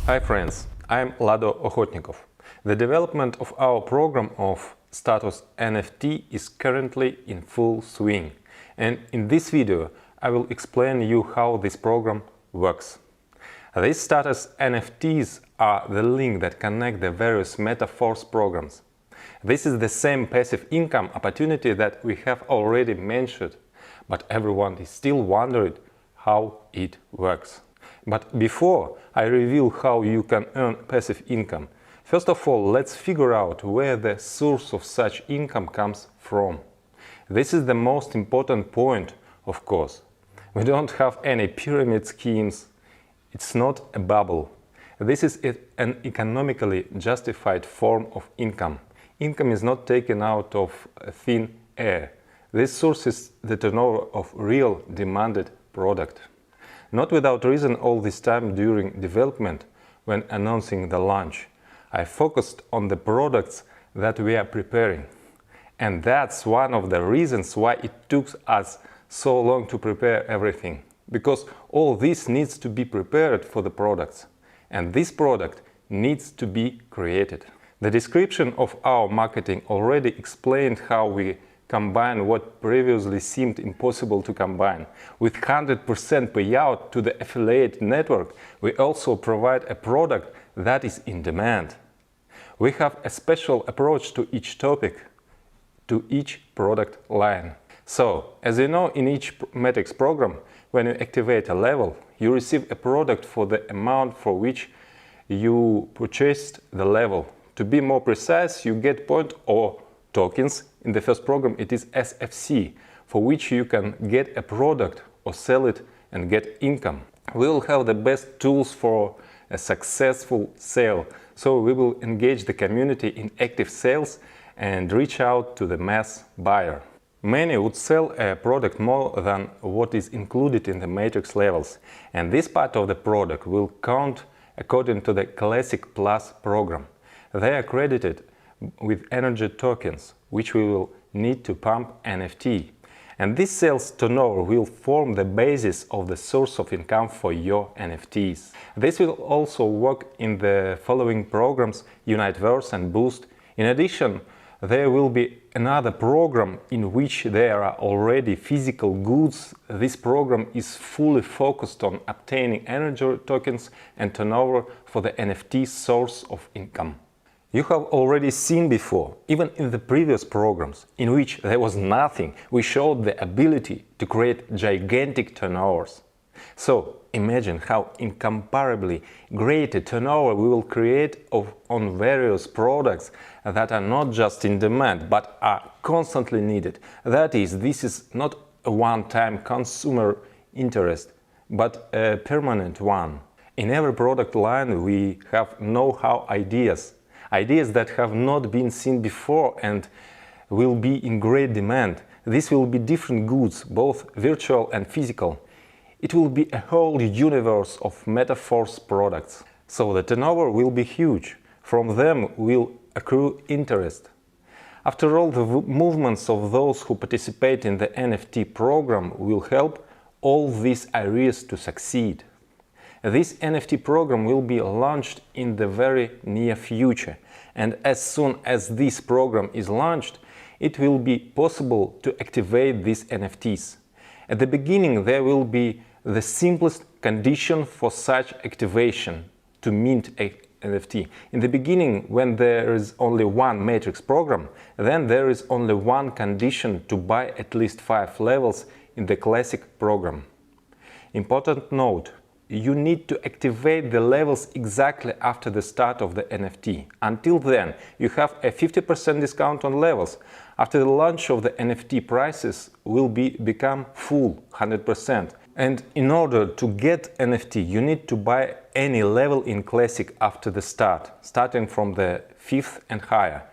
Hi friends, I'm Lado Okhotnikov. The development of our program of status NFT is currently in full swing, and in this video I will explain you how this program works. These status NFTs are the link that connect the various metaverse programs. This is the same passive income opportunity that we have already mentioned, but everyone is still wondering how it works. But before I reveal how you can earn passive income, first of all, let's figure out where the source of such income comes from. This is the most important point, of course. We don't have any pyramid schemes. It's not a bubble. This is an economically justified form of income. Income is not taken out of thin air. This source is the turnover of real demanded product. Not without reason, all this time during development, when announcing the launch, I focused on the products that we are preparing. And that's one of the reasons why it took us so long to prepare everything. Because all this needs to be prepared for the products. And this product needs to be created. The description of our marketing already explained how we combine what previously seemed impossible to combine. With 100% payout to the affiliate network, we also provide a product that is in demand. We have a special approach to each topic, to each product line. So, as you know, in each Matrix program, when you activate a level, you receive a product for the amount for which you purchased the level. To be more precise, you get points or tokens. In the first program it is SFC, for which you can get a product or sell it and get income. We will have the best tools for a successful sale, so we will engage the community in active sales and reach out to the mass buyer. Many would sell a product more than what is included in the matrix levels, and this part of the product will count according to the Classic Plus program. They are credited with energy tokens, which we will need to pump NFT. And this sales turnover will form the basis of the source of income for your NFTs. This will also work in the following programs, Uniteverse and Boost. In addition, there will be another program in which there are already physical goods. This program is fully focused on obtaining energy tokens and turnover for the NFT source of income. You have already seen before, even in the previous programs, in which there was nothing, we showed the ability to create gigantic turnovers. So imagine how incomparably great a turnover we will create on various products that are not just in demand, but are constantly needed. That is, this is not a one-time consumer interest, but a permanent one. In every product line we have know-how ideas that have not been seen before and will be in great demand. This will be different goods, both virtual and physical. It will be a whole universe of metaverse products. So the turnover will be huge. From them will accrue interest. After all, the movements of those who participate in the NFT program will help all these areas to succeed. This NFT program will be launched in the very near future, and as soon as this program is launched, it will be possible to activate these NFTs. At the beginning, there will be the simplest condition for such activation to mint a NFT. In the beginning, when there is only one matrix program, then there is only one condition to buy at least 5 levels in the classic program. Important note: you need to activate the levels exactly after the start of the NFT. Until then, you have a 50% discount on levels. After the launch of the NFT, prices will become full, 100%. And in order to get NFT, you need to buy any level in Classic after the start, starting from the 5th and higher.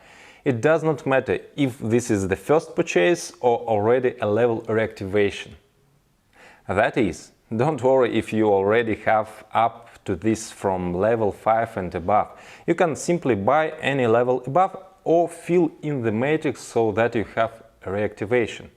It does not matter if this is the first purchase or already a level reactivation. That is, don't worry if you already have up to this from level 5 and above. You can simply buy any level above or fill in the matrix so that you have a reactivation.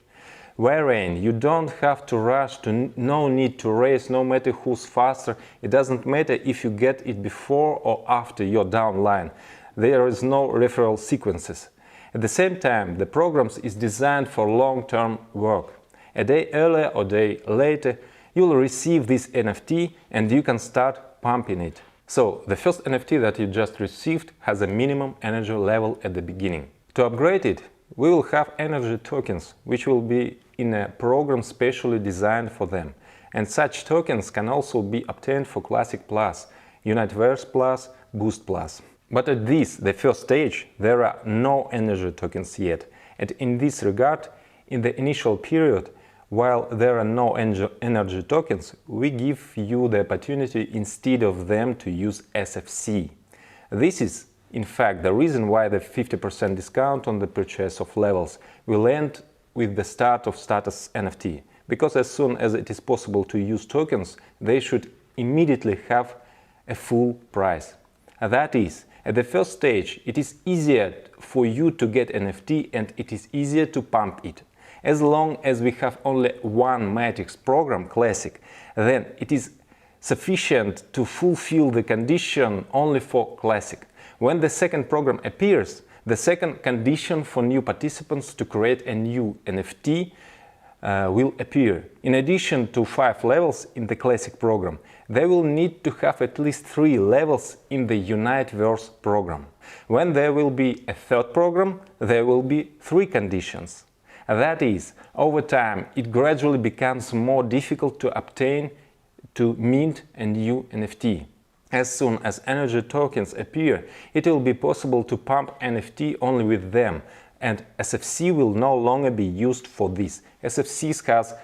wherein you don't have to rush, no need to race, no matter who's faster. It doesn't matter if you get it before or after your downline. There is no referral sequences. At the same time, the program is designed for long-term work. A day earlier or a day later, you'll receive this NFT and you can start pumping it. So, the first NFT that you just received has a minimum energy level at the beginning. To upgrade it, we will have energy tokens, which will be in a program specially designed for them. And such tokens can also be obtained for Classic Plus, Universe Plus, Boost Plus. But at this, the first stage, there are no energy tokens yet. And in this regard, in the initial period, while there are no energy tokens, we give you the opportunity instead of them to use SFC. This is, in fact, the reason why the 50% discount on the purchase of levels will end with the start of status NFT. Because as soon as it is possible to use tokens, they should immediately have a full price. That is, at the first stage, it is easier for you to get NFT and it is easier to pump it. As long as we have only one matrix program, Classic, then it is sufficient to fulfill the condition only for Classic. When the second program appears, the second condition for new participants to create a new NFT will appear. In addition to 5 levels in the Classic program, they will need to have at least 3 levels in the Universe program. When there will be a third program, there will be 3 conditions. That is, over time, it gradually becomes more difficult to obtain, to mint a new NFT. As soon as energy tokens appear, it will be possible to pump NFT only with them, and SFC will no longer be used for this. SFC has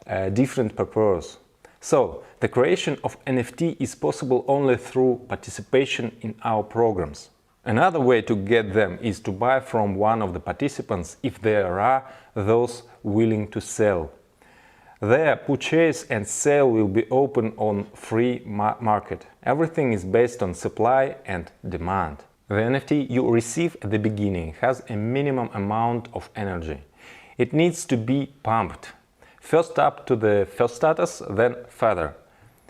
a different purpose. So, the creation of NFT is possible only through participation in our programs. Another way to get them is to buy from one of the participants if there are those willing to sell. Their purchase and sale will be open on free market. Everything is based on supply and demand. The NFT you receive at the beginning has a minimum amount of energy. It needs to be pumped. First up to the first status, then further.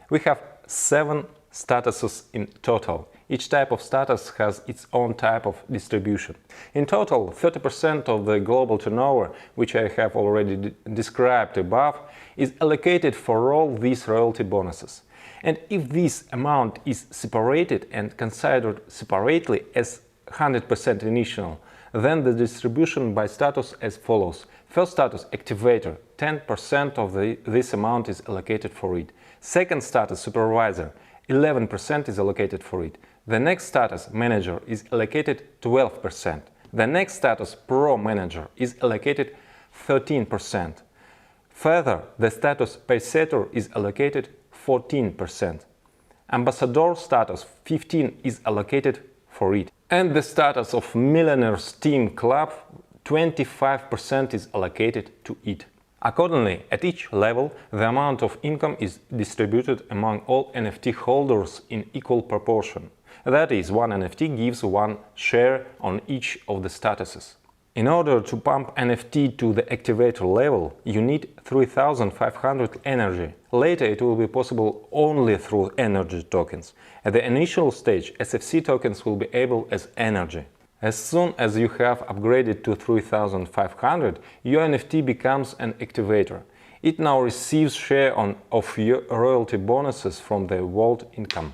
We have 7 statuses in total. Each type of status has its own type of distribution. In total, 30% of the global turnover, which I have already described above, is allocated for all these royalty bonuses. And if this amount is separated and considered separately as 100% initial, then the distribution by status as follows. First status, activator, 10% of this amount is allocated for it. Second status, supervisor, 11% is allocated for it. The next status, manager, is allocated 12%. The next status, pro manager, is allocated 13%. Further, the status paysetter is allocated 14%. Ambassador status 15 is allocated for it. And the status of Millionaires Team Club 25% is allocated to it. Accordingly, at each level, the amount of income is distributed among all NFT holders in equal proportion. That is, one NFT gives one share on each of the statuses. In order to pump NFT to the activator level, you need 3500 energy. Later it will be possible only through energy tokens. At the initial stage, SFC tokens will be able as energy. As soon as you have upgraded to 3500, your NFT becomes an activator. It now receives share of your royalty bonuses from the vault income.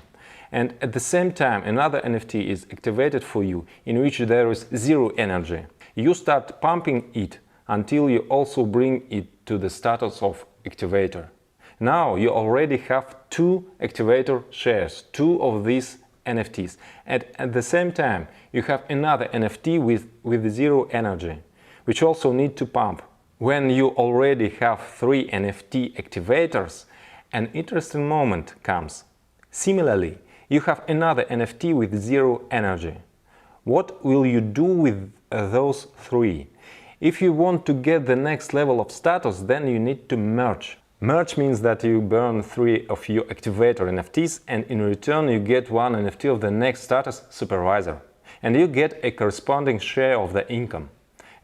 And at the same time, another NFT is activated for you, in which there is 0 energy. You start pumping it until you also bring it to the status of activator. Now you already have 2 activator shares, 2 of these NFTs, and at the same time you have another NFT with 0 energy, which also need to pump. When you already have 3 NFT activators, an interesting moment comes. Similarly, you have another NFT with 0 energy. What will you do with those 3? If you want to get the next level of status, then you need to merge. Merge means that you burn 3 of your activator NFTs and in return you get 1 NFT of the next status, supervisor. And you get a corresponding share of the income.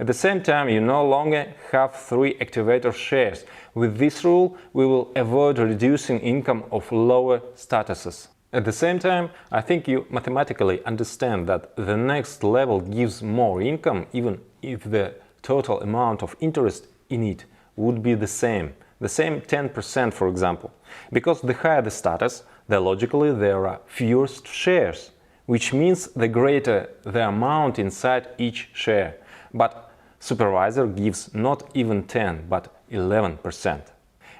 At the same time, you no longer have 3 activator shares. With this rule, we will avoid reducing income of lower statuses. At the same time, I think you mathematically understand that the next level gives more income even if the total amount of interest in it would be the same 10% for example. Because the higher the status, logically there are fewer shares, which means the greater the amount inside each share. But supervisor gives not even 10, but 11%.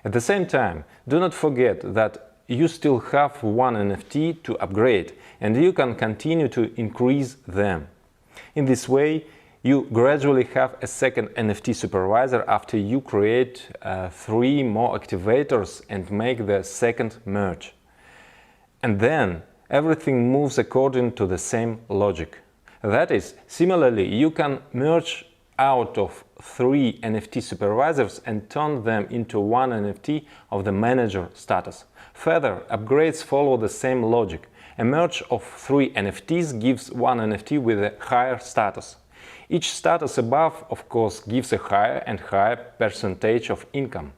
At the same time, do not forget that you still have one NFT to upgrade, and you can continue to increase them. In this way, you gradually have a second NFT supervisor after you create 3 more activators and make the second merge. And then everything moves according to the same logic. That is, similarly, you can merge out of 3 NFT supervisors and turn them into one NFT of the manager status. Further, upgrades follow the same logic. A merge of 3 NFTs gives one NFT with a higher status. Each status above, of course, gives a higher and higher percentage of income.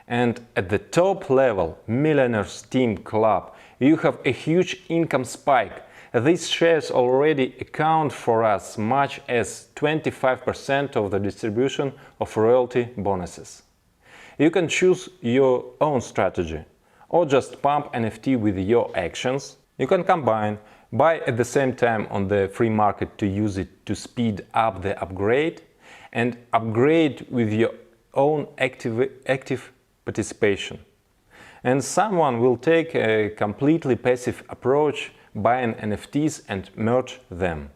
And at the top level, Millionaires Team Club, you have a huge income spike. These shares already account for as much as 25% of the distribution of royalty bonuses. You can choose your own strategy, or just pump NFT with your actions. You can combine, buy at the same time on the free market to use it to speed up the upgrade, and upgrade with your own active participation. And someone will take a completely passive approach, buying NFTs and merge them.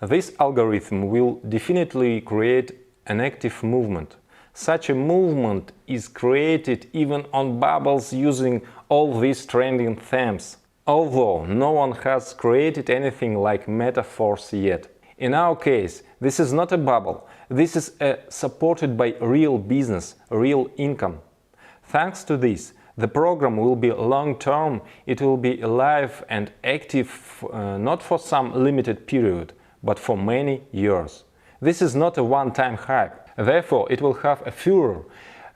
This algorithm will definitely create an active movement. Such a movement is created even on bubbles using all these trending themes, although no one has created anything like metaphors yet. In our case, this is not a bubble, this is supported by real business, real income. Thanks to this, the program will be long-term, it will be alive and active not for some limited period, but for many years. This is not a one-time hype, therefore it will have a furor,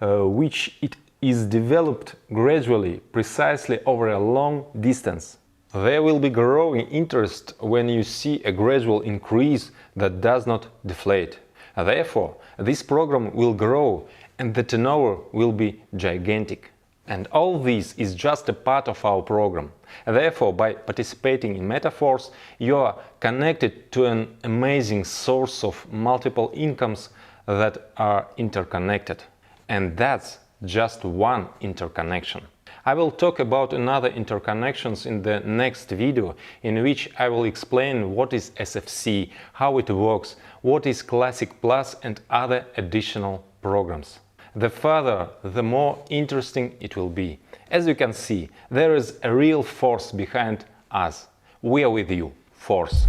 which it is developed gradually, precisely over a long distance. There will be growing interest when you see a gradual increase that does not deflate. Therefore, this program will grow and the turnover will be gigantic. And all this is just a part of our program. Therefore, by participating in Metaforce, you are connected to an amazing source of multiple incomes that are interconnected. And that's just one interconnection. I will talk about another interconnections in the next video, in which I will explain what is SFC, how it works, what is Classic Plus and other additional programs. The further, the more interesting it will be. As you can see, there is a real force behind us. We are with you, Force.